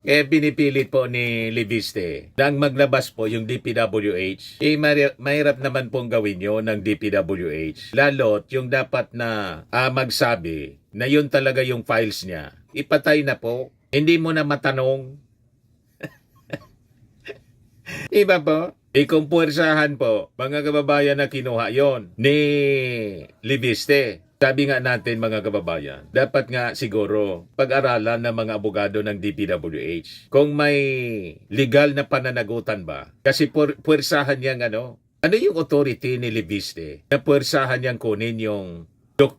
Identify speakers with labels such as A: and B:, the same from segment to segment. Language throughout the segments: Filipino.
A: Pinipilit po ni Libiste nang maglabas po yung DPWH. Mahirap naman pong gawin yun ng DPWH. Lalo't yung dapat na magsabi na yun talaga yung files niya. Ipatay na po. Hindi mo na matanong. Iba po? Kung puwersahan po, mga kababayan na kinuha yon ni Libiste. Sabi nga natin mga kababayan, dapat nga siguro pag-aralan ng mga abogado ng DPWH. Kung may legal na pananagutan ba? Kasi puwersahan niyang ano yung authority ni Libiste na puwersahan niyang kunin yung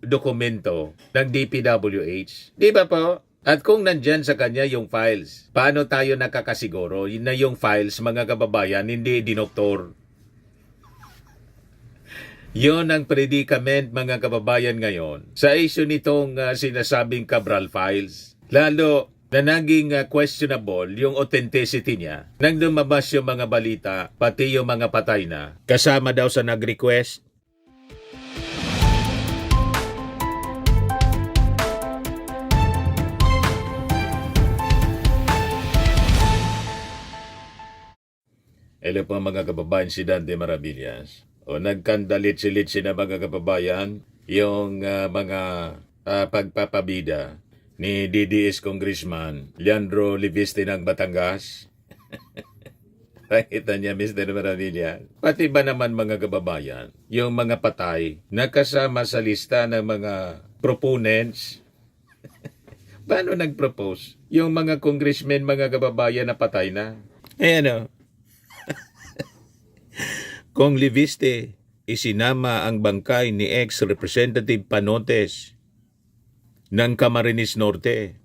A: dokumento ng DPWH? Di ba po? At kung nandyan sa kanya yung files, paano tayo nakakasiguro na yung files, mga kababayan, hindi dinoktor? Yon ang predicament, mga kababayan, ngayon sa issue nitong sinasabing Cabral files. Lalo na naging questionable yung authenticity niya nang lumabas yung mga balita, pati yung mga patay na. Kasama daw sa nag-request. Hello po mga kababayan, si Dante Maravillas. Nagkandalit-silit na mga kababayan yung mga pagpapabida ni DDS Congressman Leandro Libiste ng Batangas. Nakita niya, Mr. Maravillas. Pati ba naman mga kababayan, yung mga patay na kasama sa lista ng mga proponents? Paano nag-propose? Yung mga congressmen, mga kababayan na patay na. Kung Libiste isinama ang bangkay ni ex-Representative Panotes ng Camarines Norte,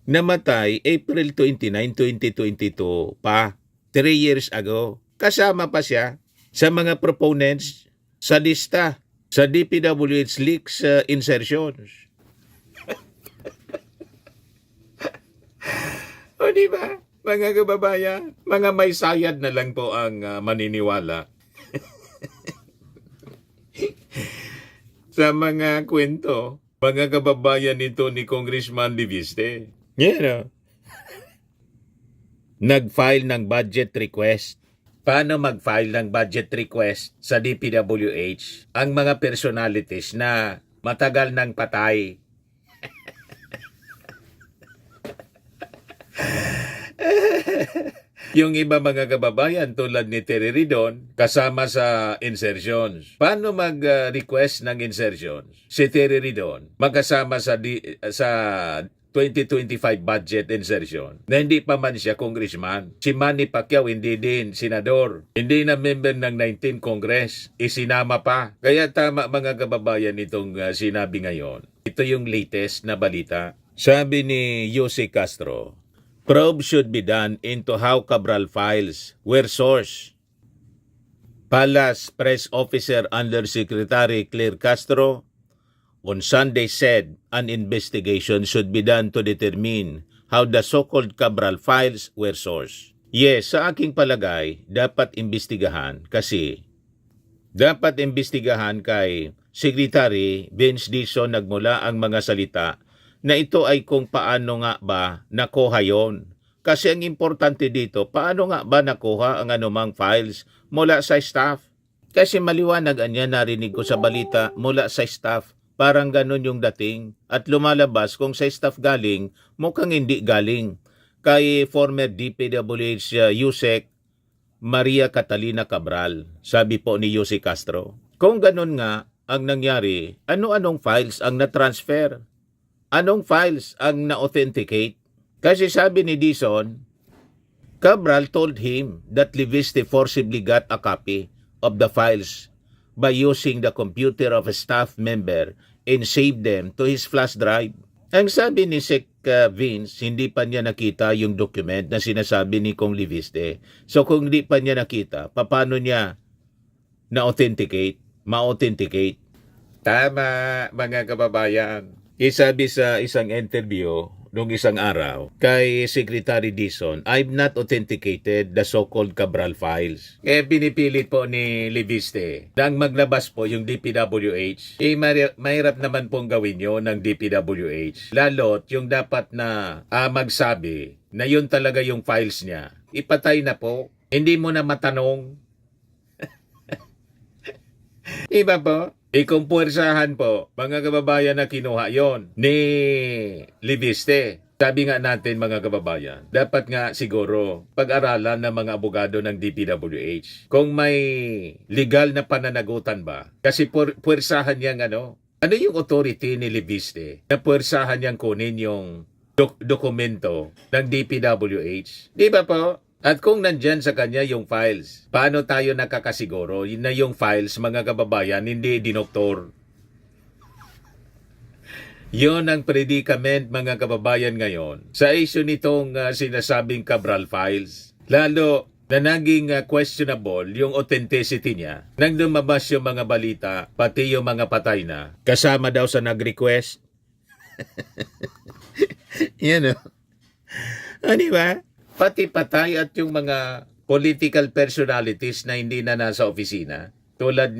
A: namatay April 29, 2022 pa, 3 years ago. Kasama pa siya sa mga proponents sa lista sa DPWH leaks insertions. O diba? Mga kababayan, mga may sayad na lang po ang maniniwala sa mga kwento, mga kababayan nito ni Congressman Libiste. Nag-file ng budget request. Paano mag-file ng budget request sa DPWH ang mga personalities na matagal nang patay? Yung iba mga kababayan tulad ni Terry Ridon kasama sa insertions. Paano mag-request ng insertions? Si Terry Ridon magkasama sa 2025 budget insertion na hindi pa man siya congressman. Si Manny Pacquiao hindi din senador. Hindi na member ng 19 Congress. Isinama pa. Kaya tama mga kababayan itong sinabi ngayon. Ito yung latest na balita. Sabi ni Jose Castro, probe should be done into how Cabral files were sourced. Palace Press Officer Undersecretary Claire Castro on Sunday said an investigation should be done to determine how the so-called Cabral files were sourced. Yes, sa aking palagay, dapat imbestigahan kasi dapat imbestigahan kay Secretary Vince Dizon nagmula ang mga salita na ito ay kung paano nga ba nakuha yon. Kasi ang importante dito, paano nga ba nakuha ang anumang files mula sa staff? Kasi maliwanag niya, narinig ko sa balita, mula sa staff, parang ganun yung dating. At lumalabas kung sa staff galing, mukhang hindi galing. Kay former DPWH Yusek Maria Catalina Cabral, sabi po ni Jose Castro. Kung ganun nga ang nangyari, ano-anong files ang na-transfer? Anong files ang na-authenticate? Kasi sabi ni Dizon, Cabral told him that Libiste forcibly got a copy of the files by using the computer of a staff member and saved them to his flash drive. Ang sabi ni Sec Vince, hindi pa niya nakita yung document na sinasabi ni Kong Libiste. So kung hindi pa niya nakita, paano niya na-authenticate, ma-authenticate? Tama, mga kababayan. Isabi sa isang interview nung isang araw kay Secretary Dizon, I've not authenticated the so-called Cabral files. Pinipilit po ni Libiste nang maglabas po yung DPWH. Mahirap naman pong gawin yun ng DPWH. Lalot yung dapat na magsabi na yun talaga yung files niya. Ipatay na po. Hindi mo na matanong. Iba po? Kung puwersahan po, mga kababayan na kinuha yon ni Libiste. Sabi nga natin mga kababayan, dapat nga siguro pag-aralan ng mga abogado ng DPWH. Kung may legal na pananagutan ba? Kasi puwersahan niyang ano yung authority ni Libiste na puwersahan niyang kunin yung dokumento ng DPWH? Di ba po? At kung nandyan sa kanya yung files, paano tayo nakakasiguro na yung files, mga kababayan, hindi dinoktor? Yon ang predicament, mga kababayan, ngayon sa issue nitong sinasabing Cabral files. Lalo na naging questionable yung authenticity niya nang lumabas yung mga balita, pati yung mga patay na. Kasama daw sa nag-request. Yan o. Ano ba? Pati patay at yung mga political personalities na hindi na nasa opisina, tulad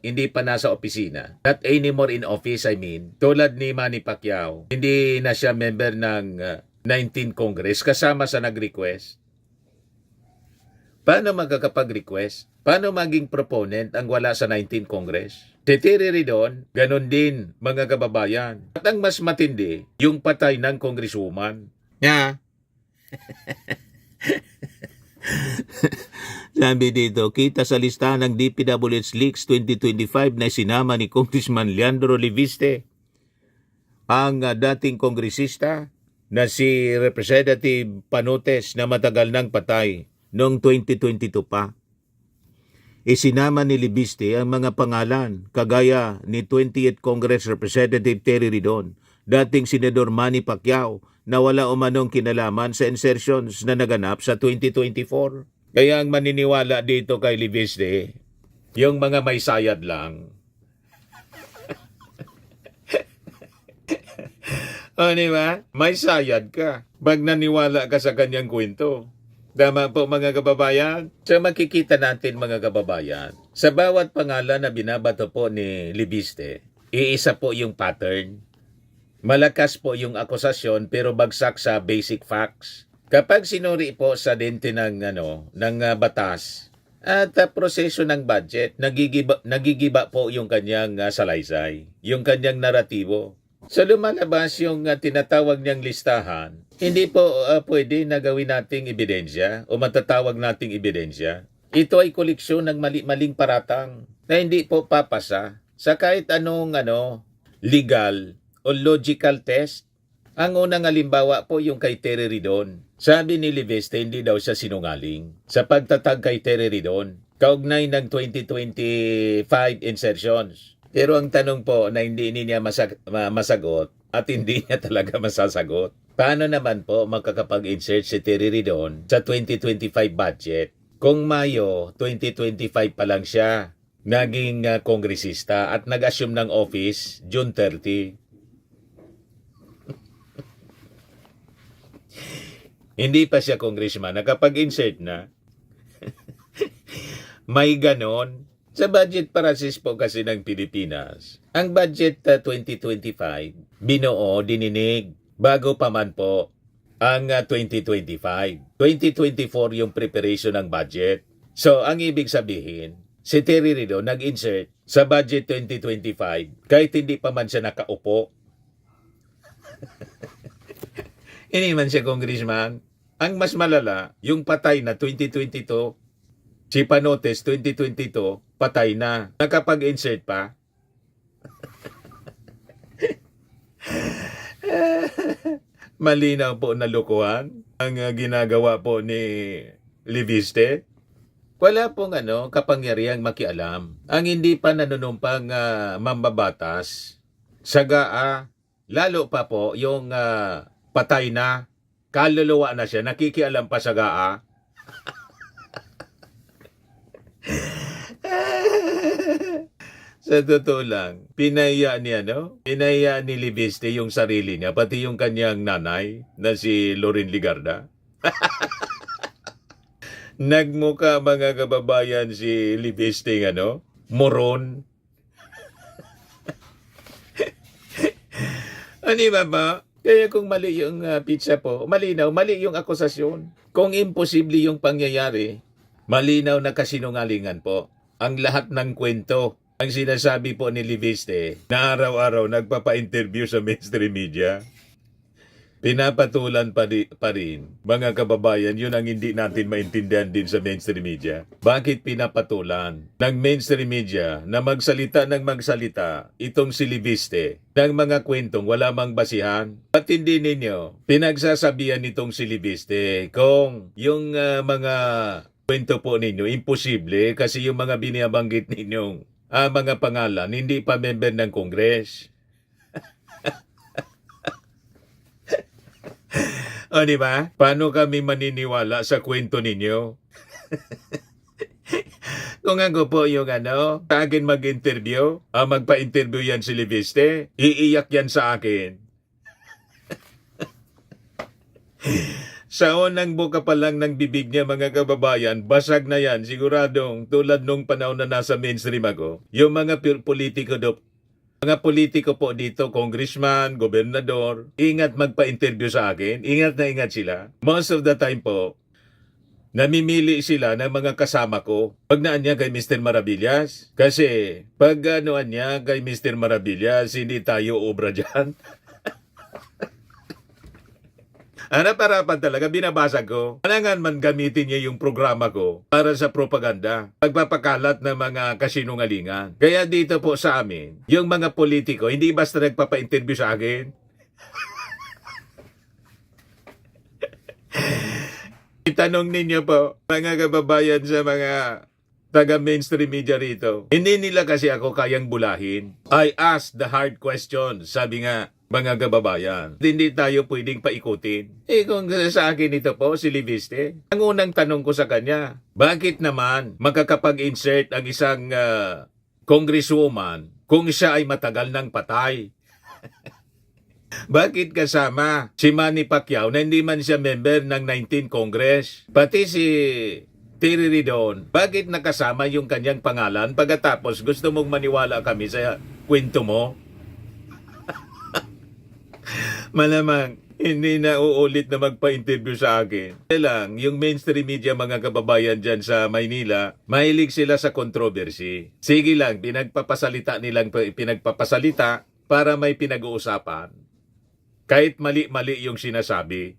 A: hindi pa nasa opisina, not anymore in office, I mean, tulad ni Manny Pacquiao, hindi na siya member ng 19 Congress, kasama sa nag-request. Paano magkakapag-request? Paano maging proponent ang wala sa 19 Congress? Si Terry Ridon, ganun din, mga kababayan. At ang mas matindi, yung patay ng congresswoman. Yeah. Sabi dito, kita sa listahan ng DPWH Leaks 2025 na sinama ni Congressman Leandro Liviste ang dating kongresista na si Representative Panotes na matagal nang patay noong 2022 pa. Isinama ni Liviste ang mga pangalan kagaya ni 28th Congress Representative Terry Ridon, dating Senador Manny Pacquiao, na wala umanong kinalaman sa insertions na naganap sa 2024. Kaya ang maniniwala dito kay Liviste, yung mga may sayad lang. O, di ba? May sayad ka pag naniwala ka sa kanyang kwento. Tama po, mga kababayan? So makikita natin, mga kababayan, sa bawat pangalan na binabato po ni Liviste, iisa po yung pattern. Malakas po yung akusasyon pero bagsak sa basic facts. Kapag sinuri po sa dente ng batas at proseso ng budget, nagigiba po yung kanyang salaysay, yung kanyang naratibo. So lumalabas yung tinatawag niyang listahan, hindi po pwede na gawin nating ebidensya o matatawag nating ebidensya. Ito ay koleksyon ng maling paratang na hindi po papasa sa kahit anong legal o logical test. Ang unang halimbawa po yung kay Terry Ridon. Sabi ni Liviste, hindi daw siya sinungaling sa pagtatag kay Terry Ridon, kaugnay ng 2025 insertions. Pero ang tanong po na hindi niya masagot at hindi niya talaga masasagot, paano naman po makakapag-insert si Terry Ridon sa 2025 budget kung Mayo 2025 pa lang siya naging kongresista at nag-assume ng office June 30? Hindi pa siya congressman, nakapag-insert na. May ganon. Sa budget process po kasi ng Pilipinas, ang budget 2025, binuo, dininig, bago pa man po ang 2025. 2024 yung preparation ng budget. So, ang ibig sabihin, si Terry Ridon nag-insert sa budget 2025 kahit hindi pa man siya nakaupo. Hindi man siya congressman. Ang mas malala, yung patay na 2022, si Panotes 2022, patay na. Nakapag-insert pa. Malinaw po na lokohan ang ginagawa po ni Liviste. Wala pong kapangyarihang makialam. Ang hindi pa nanunumpang mambabatas, sagaa, lalo pa po yung patay na, kaluluwa na siya, nakikialam pa sagaa. So Sa totoo lang, pinaya ni Libiste yung sarili niya, pati yung kanyang nanay na si Loren Ligarda. Nagmuka mga kababayan si Libiste moron. Ano ba? Kaya kung mali yung pizza po, mali yung akusasyon. Kung imposible yung pangyayari, malinaw na kasinungalingan po. Ang lahat ng kwento, ang sinasabi po ni Libiste na araw-araw nagpapa-interview sa mainstream media, pinapatulan pa rin, mga kababayan, yun ang hindi natin maintindihan din sa mainstream media. Bakit pinapatulan ng mainstream media na magsalita itong si Libiste ng mga kwentong wala mang basihan? At hindi ninyo pinagsasabihan itong si Libiste kung yung mga kwento po ninyo imposible kasi yung mga binabanggit ninyong mga pangalan hindi pa member ng Congress. O, di ba? Paano kami maniniwala sa kwento ninyo? Kung ako po yung sa akin mag-interview, magpa-interview yan si Libiste, iiyak yan sa akin. Sa unang buka pa lang ng bibig niya, mga kababayan, basag na yan, siguradong tulad nung panahon na nasa mainstream ako. Yung mga politiko po dito, congressman, gobernador, ingat magpa-interview sa akin. Ingat na ingat sila. Most of the time po, namimili sila ng mga kasama ko. Pag naan niya kay Mr. Maravillas. Kasi pag niya kay Mr. Maravillas, hindi tayo obra dyan. Harap-harapan talaga, binabasa ko. Kailangan man gamitin niya yung programa ko para sa propaganda, pagpapakalat ng mga kasinungalingan. Kaya dito po sa amin, yung mga politiko, hindi basta nagpapa-interview sa akin. Itanong ninyo po, mga kababayan sa mga taga-mainstream media rito, hindi nila kasi ako kayang bulahin. I ask the hard questions, sabi nga, mga kababayan. Hindi tayo pwedeng paikutin. Kung sa akin ito po, si Libiste, ang unang tanong ko sa kanya, bakit naman makakapag-insert ang isang congresswoman kung siya ay matagal ng patay? Bakit kasama si Manny Pacquiao na hindi man siya member ng 19 Congress? Pati si Terry Ridon, bakit nakasama yung kanyang pangalan pagkatapos gusto mong maniwala kami sa kwento mo? Malamang, hindi na uulit na magpa-interview sa akin. Kaya lang, yung mainstream media mga kababayan dyan sa Maynila, mahilig sila sa controversy. Sige lang, pinagpapasalita para may pinag-uusapan. Kahit mali-mali yung sinasabi.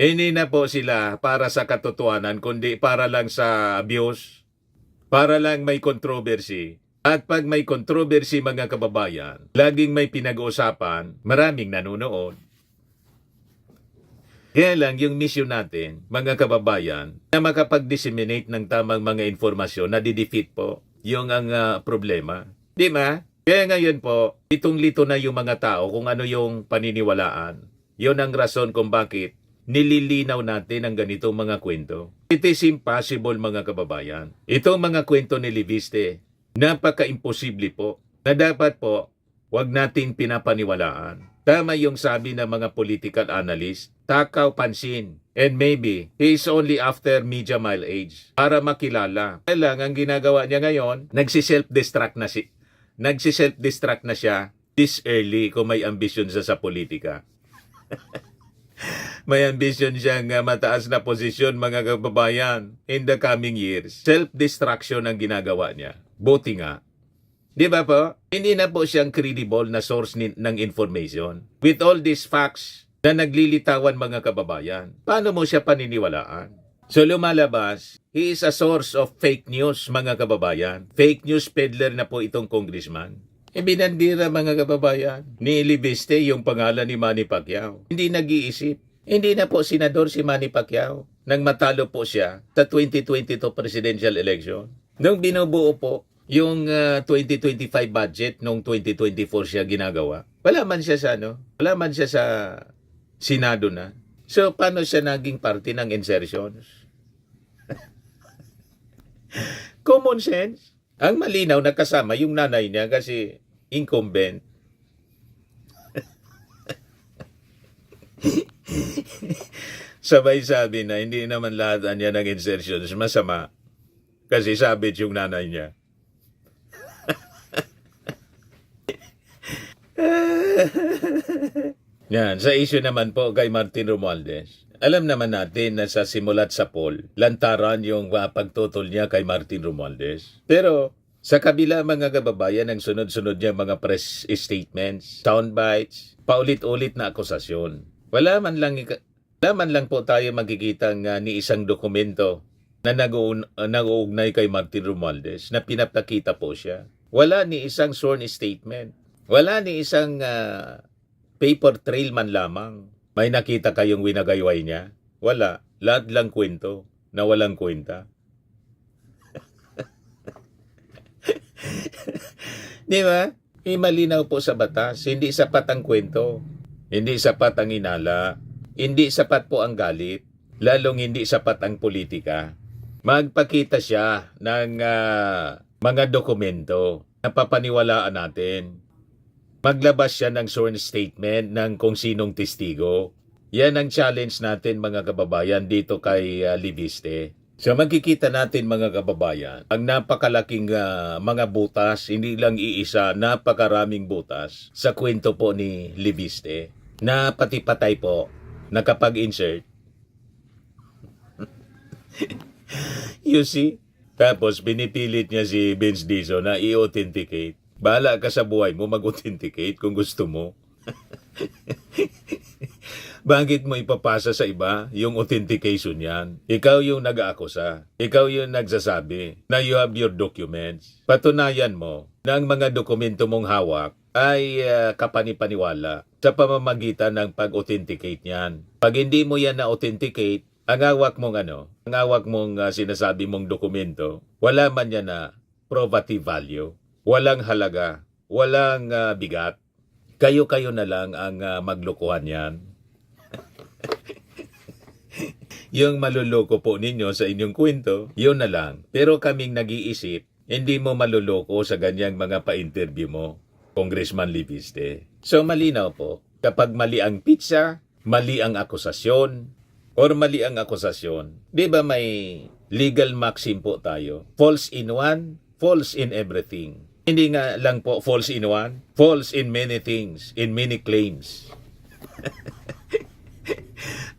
A: Hindi na po sila para sa katotohanan, kundi para lang sa abuse, para lang may controversy. At pag may controversy mga kababayan, laging may pinag-uusapan, maraming nanonood. Kaya lang yung mission natin, mga kababayan, na makapag-disseminate ng tamang mga informasyon na di-defeat po yung ang problema. Di ba? Kaya ngayon po, litong-lito na yung mga tao kung ano yung paniniwalaan. Yun ang rason kung bakit nililinaw natin ang ganitong mga kwento. It is impossible mga kababayan. Itong mga kwento ni Libiste, napaka-imposible po na dapat po wag natin pinapaniwalaan. Tama yung sabi ng mga political analyst, takaw pansin. And maybe, he is only after media mile age para makilala. Kaya lang, ang ginagawa niya ngayon, nagsiself-destruct na siya this early kung may ambisyon sa politika. May ambisyon siyang mataas na posisyon mga kababayan in the coming years. Self-destruction ang ginagawa niya. Buti nga. Di ba po? Hindi na po siyang credible na source ng information. With all these facts na naglilitawan mga kababayan, paano mo siya paniniwalaan? So lumalabas, he is a source of fake news mga kababayan. Fake news peddler na po itong congressman. Binandira mga kababayan, ni Libiste yung pangalan ni Manny Pacquiao. Hindi nag-iisip. Hindi na po senador si Manny Pacquiao nang matalo po siya sa 2022 presidential election. Nung binubuo po yung 2025 budget nung 2024 siya ginagawa. Wala man siya sa Senado na. So paano siya naging parte ng insertions? Common sense. Ang malinaw na kasama yung nanay niya kasi incumbent. Sabay sabi na hindi naman lahat niya ng insertions masama kasi sabit yung nanay niya. Yan, sa issue naman po kay Martin Romualdez. Alam naman natin na sa simulat sa poll, lantaran yung pagtutol niya kay Martin Romualdez. Pero sa kabila mga kababayan ang sunod-sunod niya mga press statements, soundbites, paulit-ulit na akusasyon. Wala man lang po tayo makikita ni isang dokumento na nag-uugnay kay Martin Romualdez na pinapakita po siya. Wala ni isang sworn statement. Wala ni isang paper trail man lamang. May nakita kayong winagayway niya? Wala. Lahat lang kwento na walang kwenta. Di ba? Malinaw po sa batas. Hindi sapat ang kwento. Hindi sapat ang inala. Hindi sapat po ang galit. Lalong hindi sapat ang politika. Magpakita siya ng mga dokumento na papaniwalaan natin. Maglabas siya ng sworn statement ng kung sinong testigo. Yan ang challenge natin mga kababayan dito kay Libiste. So magkikita natin mga kababayan, ang napakalaking mga butas, hindi lang iisa, napakaraming butas sa kwento po ni Libiste na pati patay po nakapag-insert. You see? Tapos binipilit niya si Vince Dizon na i-authenticate. Bahala ka sa buhay mo mag-authenticate kung gusto mo. Bakit mo ipapasa sa iba yung authentication yan? Ikaw yung nag-aakusa. Ikaw yung nagsasabi na you have your documents. Patunayan mo na ang mga dokumento mong hawak ay kapanipaniwala sa pamamagitan ng pag-authenticate niyan. Pag hindi mo yan na-authenticate, ang hawak mong sinasabi mong dokumento, wala man yan na probative value. Walang halaga, walang bigat. Kayo-kayo na lang ang maglokohan yan. Yung maluloko po ninyo sa inyong kwento, yun na lang. Pero kaming nag-iisip, hindi mo maluloko sa ganyang mga pa-interview mo, Congressman Libiste. So malinaw po, kapag mali ang pizza, mali ang akusasyon, or mali ang akusasyon, di ba may legal maxim po tayo? False in one, false in everything. Hindi nga lang po false in one, false in many things, in many claims.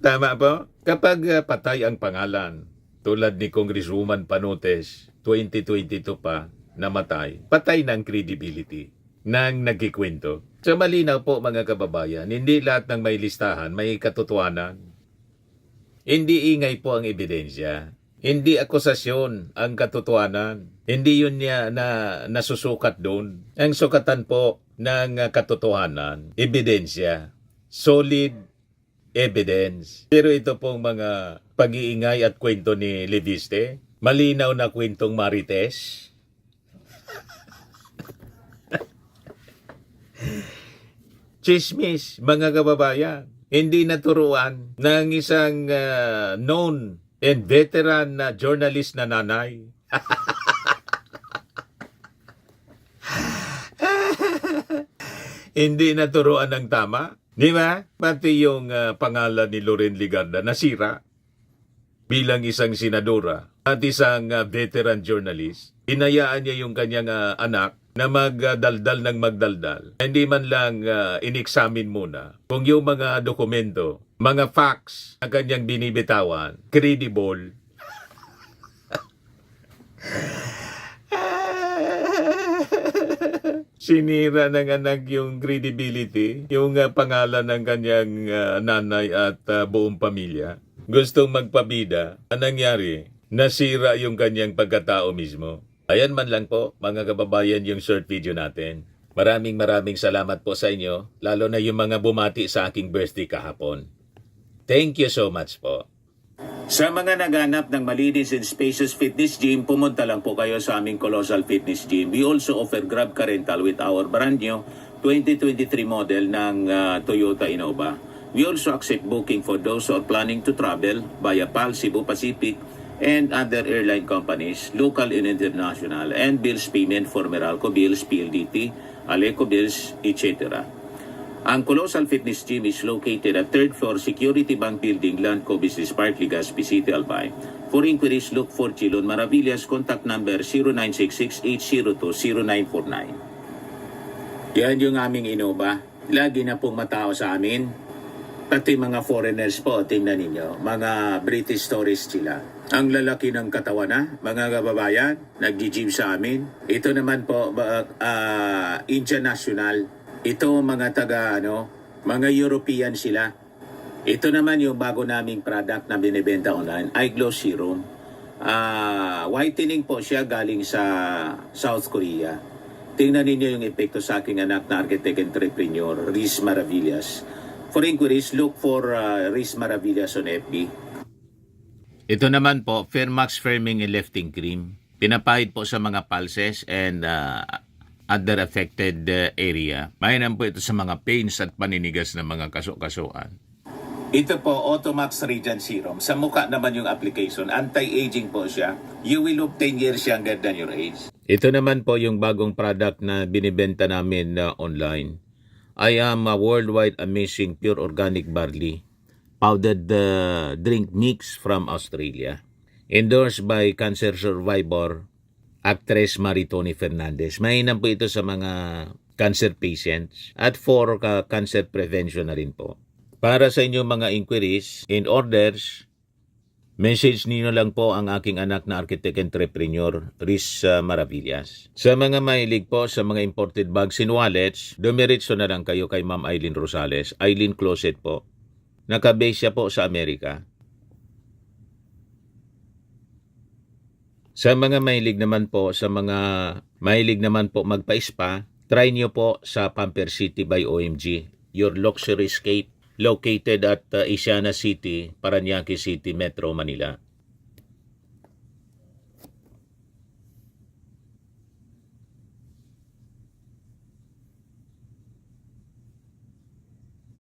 A: Tama po? Kapag patay ang pangalan, tulad ni Congresswoman Panotes, 2022 pa, namatay, patay ng credibility ng nagkikwento. So malinaw po mga kababayan, hindi lahat ng may listahan may katotohanan. Hindi ingay po ang ebidensya. Hindi akusasyon ang katotohanan. Hindi yun niya na nasusukat doon. Ang sukatan po ng katotohanan, ebidensya, solid evidence. Pero ito pong mga pag-iingay at kwento ni Libiste, malinaw na kwentong Marites. Chismis, mga kababayan. Hindi naturuan ng isang known and veteran na journalist na nanay. Hindi naturuan ng tama. Di ba? Pati yung pangalan ni Loren Legarda nasira bilang isang senadora at isang veteran journalist. Inayaan niya yung kanyang anak na magdaldal ng magdaldal. Hindi man lang in-examine muna kung yung mga dokumento, mga facts na kanyang binibitawan, credible. Sinira ng anak yung credibility, yung pangalan ng kanyang nanay at buong pamilya. Gustong magpabida, anong nangyari? Nasira yung kanyang pagkatao mismo. Ayan man lang po, mga kababayan, yung short video natin. Maraming salamat po sa inyo, lalo na yung mga bumati sa aking birthday kahapon. Thank you so much po. Sa mga naghanap ng malinis and spacious fitness gym, pumunta lang po kayo sa aming Colossal Fitness Gym. We also offer Grab Car Rental with our brand new 2023 model ng Toyota Innova. We also accept booking for those who are planning to travel via PAL, Cebu Pacific, and other airline companies, local and international, and bills payment for Meralco Bills, PLDT, Aleco Bills, etc. Ang Colossal Fitness Gym is located at 3rd floor Security Bank Building, Landco Business Park, Legazpi City, Albay. For inquiries, look for Chilon Maravillas. Contact number 0966-802-0949. Yan yung aming Innova. Lagi na pong matao sa amin. Pati mga foreigners po, tingnan ninyo. Mga British tourists sila. Ang lalaki ng katawan na, mga kababayan, nag-gym sa amin. Ito naman po, Indian National. Ito mga mga European sila. Ito naman yung bago naming product na binibenta online, iGlow Serum. Whitening po siya galing sa South Korea. Tingnan ninyo yung epekto sa aking anak na architect entrepreneur, Riz Maravillas. For inquiries, look for Riz Maravillas on FB. Ito naman po, Fairmax Firming and Lifting Cream. Pinapahid po sa mga pulses and other affected area. Mainam po ito sa mga pains at paninigas ng mga kaso-kasuan. Ito po, Automax Radiant Serum. Sa mukha naman yung application. Anti-aging po siya. You will look 10 years younger than your age. Ito naman po yung bagong product na binibenta namin online. I am a worldwide amazing pure organic barley powdered drink mix from Australia. Endorsed by cancer survivor actress Maritoni Fernandez. Mainam po ito sa mga cancer patients at for cancer prevention na rin po. Para sa inyong mga inquiries and orders, message niyo lang po ang aking anak na architect entrepreneur, Riz Maravillas. Sa mga mahilig po sa mga imported bags and wallets, dumiretso na lang kayo kay Ma'am Eileen Rosales, Eileen Closet po. Nakabase siya po sa Amerika. Sa mga mahilig naman po magpa-spa, try nyo po sa Pamper City by OMG, your luxury escape located at Asiana City, Parañaque City, Metro Manila.